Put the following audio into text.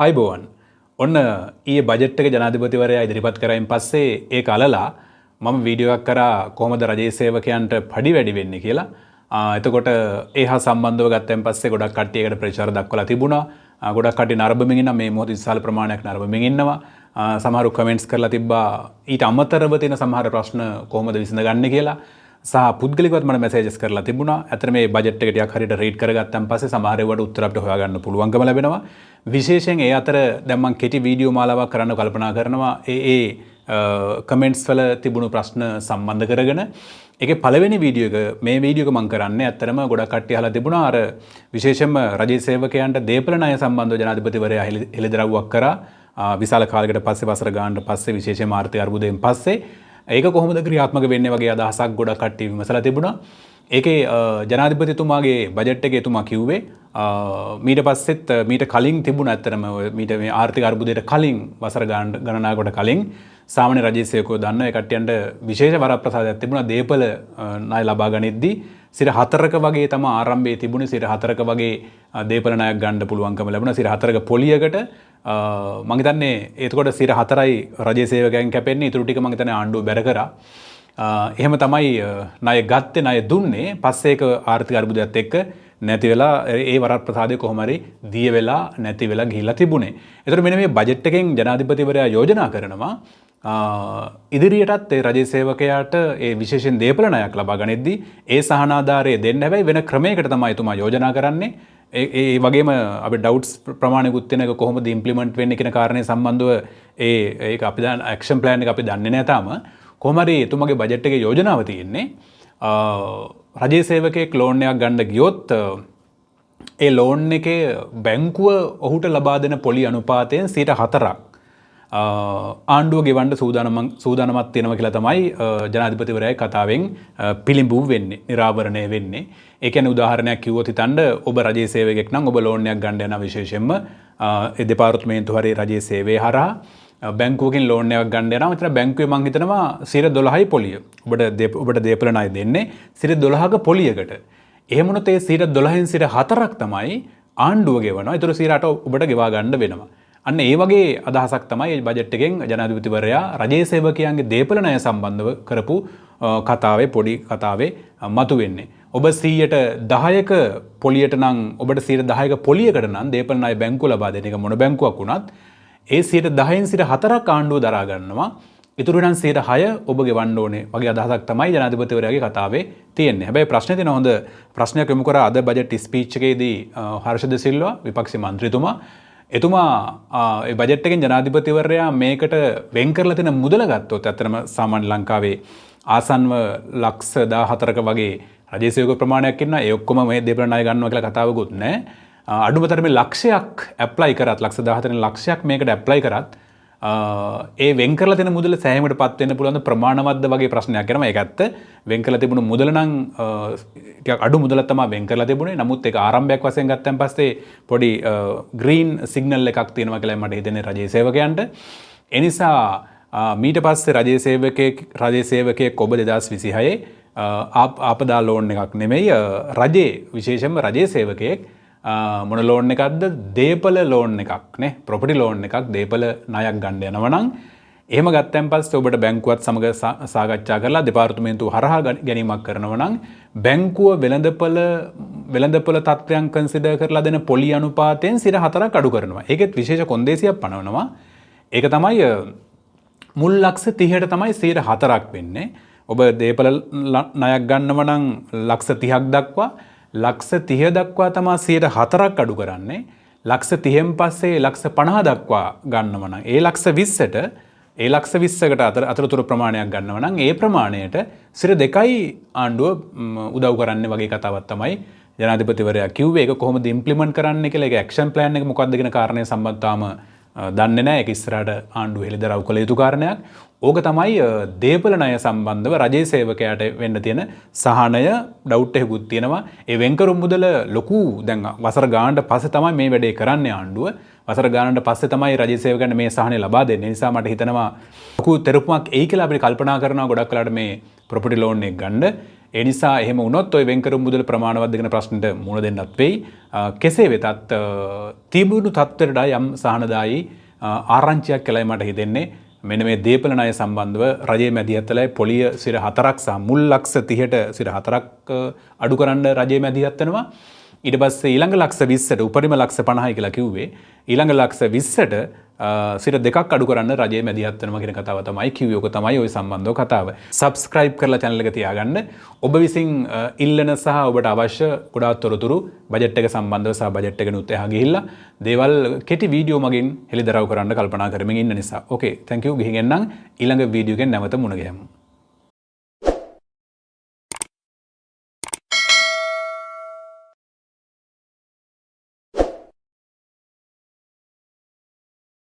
අයිබෝවන් ඔන්න ඊයේ බජට් එක ජනාධිපතිවරයා ඉදිරිපත් කරයින් පස්සේ ඒක අලලා මම වීඩියෝ එකක් කරා කොහොමද රජයේ සේවකයන්ට පඩි වැඩි වෙන්නේ කියලා. එතකොට ඒ හා සම්බන්ධව ගත්තෙන් පස්සේ ගොඩක් කට්ටිය ඒකට ප්‍රචාර දක්වලා තිබුණා. ගොඩක් කට්ටිය නරඹමින් ඉන්නවා මේ මොහොතේ විශාල ප්‍රමාණයක් නරඹමින් ඉන්නවා. සමහරු කමෙන්ට්ස් කරලා තිබ්බා ඊට අමතරව තියෙන සමහර ප්‍රශ්න කොහොමද විසඳගන්නේ කියලා. සහ පුද්ගලිකවත් මට මැසේජස් කරලා තිබුණා. ඇත්තට මේ බජට් එක ටිකක් හරියට රීඩ් කරගත්තන් පස්සේ සමහර ඒවාට උත්තර අපිට හොයාගන්න පුළුවන්කම ලැබෙනවා. විශේෂයෙන් ඒ අතර දැන් මම කෙටි වීඩියෝ මාලාවක් කරන්න කල්පනා කරනවා ඒ කමෙන්ට්ස් වල තිබුණු ප්‍රශ්න සම්බන්ධ කරගෙන. ඒකේ පළවෙනි වීඩියෝ එක මේ වීඩියෝ එක මම කරන්නේ ඇත්තටම ගොඩක් කට්ටිය අහලා තිබුණා අර විශේෂයෙන්ම රජයේ සේවකයන්ට දේපල ණය සම්බන්ධව ජනාධිපතිවරයා හෙළිදරව්වක් කරා විශාල කාලයකට පස්සේ වසර ගානකට පස්සේ විශේෂයෙන්ම ආර්ථික අර්බුදයෙන් පස්සේ ඒක කොහොමද ක්‍රියාත්මක වෙන්නේ වගේ අදහසක් ගොඩක් කට්ටිය විමසලා තිබුණා. ඒකේ ජනාධිපතිතුමාගේ බජට් එකේ එතුමා කිව්වේ මීට පස්සෙත් මීට කලින් තිබුණ ඇත්තටම මීට මේ ආර්ථික අර්බුදයට කලින් වසර ගණනාවකට කලින් සාමාන්‍ය රජයේ සේවකයෝ දන්න ඒ කට්ටියන්ට විශේෂ වරප්‍රසාදයක් තිබුණා දේපල ණය ලබා ගනිද්දී 4% වගේ තමයි ආරම්භයේ තිබුණේ 4% වගේ දේපල ණයක් ගන්න පුළුවන්කම ලැබුණා 4% පොලියකට මම හිතන්නේ එතකොට 4%යි රජයේ සේවකයන් කැපෙන්නේ ඊටු ටික මම හිතන්නේ ආණ්ඩුව බැර කරා. එහෙම තමයි ණය ගත්තේ ණය දුන්නේ පස්සේ ඒක ආර්ථික අර්බුදයත් එක්ක නැති වෙලා ඒ වරප්‍රසාදය කොහොම හරි දිය වෙලා නැති වෙලා ගිහිල්ලා තිබුණේ. ඒතර මෙන්න මේ බජට් එකෙන් ජනාධිපතිවරයා යෝජනා කරනවා ඉදිරියටත් ඒ රජයේ සේවකයාට ඒ විශේෂයෙන් දේපල ණයක් ලබා ගනිද්දී ඒ සහනාධාරය දෙන්න හැබැයි වෙන ක්‍රමයකට තමයි එතුමා යෝජනා කරන්නේ. ඒ වගේම අපි ඩවුට්ස් ප්‍රමාණිකුත් වෙන එක කොහොමද ඉම්ප්ලිමන්ට් වෙන්නේ කියන කාරණේ සම්බන්ධව ඒක අපි දැන් ඇක්ෂන් ප්ලෑන් එක අපි දන්නේ නැහැ තාම. කොහොම හරි එතුමාගේ බජට් එකේ යෝජනාව තියෙන්නේ රජයේ සේවකයෙක් ලෝන් එකක් ගන්න ගියොත් ඒ ලෝන් එකේ බැංකුව ඔහුට ලබා දෙන පොලි අනුපාතයෙන් 4% ආණ්ඩුව ගෙවන්න සූදානමක් තියෙනවා කියලා තමයි ජනාධිපතිවරයාගේ කතාවෙන් පිළිඹු වෙන්නේ, නිරාවරණය වෙන්නේ. ඒ කියන්නේ උදාහරණයක් කිව්වොත් හිතන්න ඔබ රජයේ සේවකයෙක් නම් ඔබ ලෝන් එකක් ගන්න යන විශේෂයෙන්ම ඒ දෙපාර්තමේන්තුව හරි රජයේ සේවය හරහා බැංකුවකින් ලෝන් එකක් ගන්න යනවා. මෙතන බැංකුවේ මං හිතනවා 12%යි පොලිය. ඔබට දේපල ණය දෙන්නේ 12%ක පොලියකට. එහෙම වුණොත් ඒ 12%න් 4%ක් තමයි ආණ්ඩුව ගෙවනවා. ඒතර 8% ඔබට ගෙවා ගන්න වෙනවා. අන්න ඒ වගේ අදහසක් තමයි මේ බජට් එකෙන් ජනාධිපතිවරයා රජයේ සේවකයන්ගේ දේපල ණය සම්බන්ධව කරපු කතාවේ පොඩි කතාවේ මතුවෙන්නේ. ඔබ 10%ක පොලියට නම් ඔබට 10%ක පොලියකට නම් දේපල ණය බැංකුව ලබා දෙන එක මොන බැංකුවක් වුණත් ඒ 10%න් 4% ආණ්ඩුව දරා ගන්නවා. ඉතුරු නම් 6% ඔබ ගෙවන්න ඕනේ වගේ අදහසක් තමයි ජනාධිපතිවරයාගේ කතාවේ තියෙන්නේ. හැබැයි ප්‍රශ්නේ තියෙන හොඳ ප්‍රශ්නයක් යොමු කරා අද බජට් ස්පීච් එකේදී හර්ෂද සිල්වා විපක්ෂ මන්ත්‍රීතුමා එතුමා ඒ බජට් එකෙන් ජනාධිපතිවරයා මේකට වෙන් කරලා තියෙන මුදල ගත්තොත් ඇත්තටම සාමාන්‍ය ලංකාවේ ආසන්ව ලක්ෂ 14ක වගේ රජයේ සේවක ප්‍රමාණයක් ඉන්නවා. ඒ ඔක්කොම මේ දේපල ණය ගන්නවා කියලා කතාවකුත් නැහැ. අඩුම තරමේ ලක්ෂයක් ඇප්ලයි කරත් ලක්ෂ 14 ලක්ෂයක් මේකට ඇප්ලයි කරත් ඒ වෙන් කරලා තියෙන මුදල සෑහීමකටපත් වෙන්න පුළුවන් ප්‍රමාණවත්ද වගේ ප්‍රශ්නයක් එනවා. ඒක ඇත්ත. වෙන් කරලා තිබුණු මුදල නම් ටිකක් අඩු මුදලක් තමයි වෙන් කරලා තිබුණේ. නමුත් ඒක ආරම්භයක් වශයෙන් ගත්තන් පස්සේ පොඩි ග්‍රීන් සිග්නල් එකක් තියෙනවා කියලා මට හිතෙන්නේ රජයේ සේවකයන්ට. ඒ නිසා මීට පස්සේ රජයේ සේවකයෙක් ඔබ 2026 ආපදා ලෝන් එකක් නෙමෙයි රජයේ විශේෂයෙන්ම රජයේ සේවකයෙක් මොන ලෝන් එකක්ද දේපල ලෝන් එකක් නේ ප්‍රොපර්ටි ලෝන් එකක් දේපල ණයක් ගන්න යනවා නම් එහෙම ගත්තන් පස්සේ ඔබට බැංකුවත් සමග සාකච්ඡා කරලා දෙපාර්තමේන්තුව හරහා ගැනීමක් කරනවා නම් බැංකුව වෙළඳපොළ තත්ත්වයන් කන්සිඩර් කරලා දෙන පොලි අනුපාතයෙන් 4% අඩු කරනවා. ඒකෙත් විශේෂ කොන්දේසියක් පනවනවා. ඒක තමයි මුල් ලක්ෂ 30ට තමයි 4% වෙන්නේ. ඔබ දේපල ණයක් ගන්නව නම් ලක්ෂ 30ක් දක්වා ලක්ෂ 30 දක්වා තමයි 4% අඩු කරන්නේ. ලක්ෂ 30න් පස්සේ ලක්ෂ 50 දක්වා ගන්නව නම් ඒ ලක්ෂ 20ට ඒ ලක්ෂ 20කට අතරතුර ප්‍රමාණයක් ගන්නව නම් ඒ ප්‍රමාණයට 2යි ආණ්ඩුව උදව් කරන්නේ වගේ කතාවක් තමයි ජනාධිපතිවරයා කිව්වේ. ඒක කොහොමද ඉම්ප්ලිමන්ට් කරන්න කියලා ඒක ඇක්ෂන් ප්ලෑන් එක මොකක්ද කියන කාරණේ සම්බන්ධතාවම දන්නේ නැහැ. ඒක ඉස්සරහට ආණ්ඩුව හෙළිදරව් කළ යුතු කාරණයක්. ඕක තමයි දේපල ණය සම්බන්ධව රජයේ සේවකයාට වෙන්න තියෙන සහනය ඩවුට් එකකුත් තියෙනවා. ඒ වෙන්කරු මුදල ලොකු දැන් වසර ගානකට පස්සේ තමයි මේ වැඩේ කරන්නේ ආණ්ඩුව. වසර ගානකට පස්සේ තමයි රජයේ සේවකයන්ට මේ සහනය ලබා දෙන්නේ. ඒ නිසා මට හිතෙනවා ලොකු තෙරපුමක් එයි කියලා අපිට කල්පනා කරනවා ගොඩක් වෙලාවට මේ ප්‍රොපර්ටි ලෝන් එක ගන්න. ඒ නිසා එහෙම වුණොත් ඔය වෙන් කරපු මුදල ප්‍රමාණවත්ද කියන ප්‍රශ්නෙට මුහුණ දෙන්නත් වෙයි. කෙසේ වෙතත් තිබුණු තත්ත්වයට යම් සහනදායී ආරංචියක් කියලායි මට හිතෙන්නේ. මෙන්න මේ දීපල ණය සම්බන්ධව රජයේ මැදිහත්වලයි පොලිය සිර 4ක් සහ මුල් ලක්ෂ 30ට සිර 4ක් අඩු කරන්න රජයේ මැදිහත් වෙනවා. ඊට පස්සේ ඊළඟ ලක්ෂ 20ට උපරිම ලක්ෂ 50යි කියලා කිව්වේ. ඊළඟ ලක්ෂ 20ට සිර 2ක් අඩු කරන්න රජයේ මැදිහත් වෙනවා කියන කතාව තමයි කිව්වේ. ඔක තමයි ওই සම්බන්ධව කතාව. සබ්ස්ක්‍රයිබ් කරලා channel එක තියාගන්න. ඔබ විසින් ඉල්ලන සහ ඔබට අවශ්‍ය ගොඩාක් තොරතුරු බජට් එක සම්බන්ධව සහ බජට් එකනුත් එහා ගිහිල්ලා දේවල් කෙටි වීඩියෝ මගින් හෙළිදරව් කරන්න කල්පනා කරමින් ඉන්න නිසා. ඕකේ thank you ගිහින් එන්නම් ඊළඟ වීඩියෝ එකෙන් නැවත මුණ ගැහෙමු.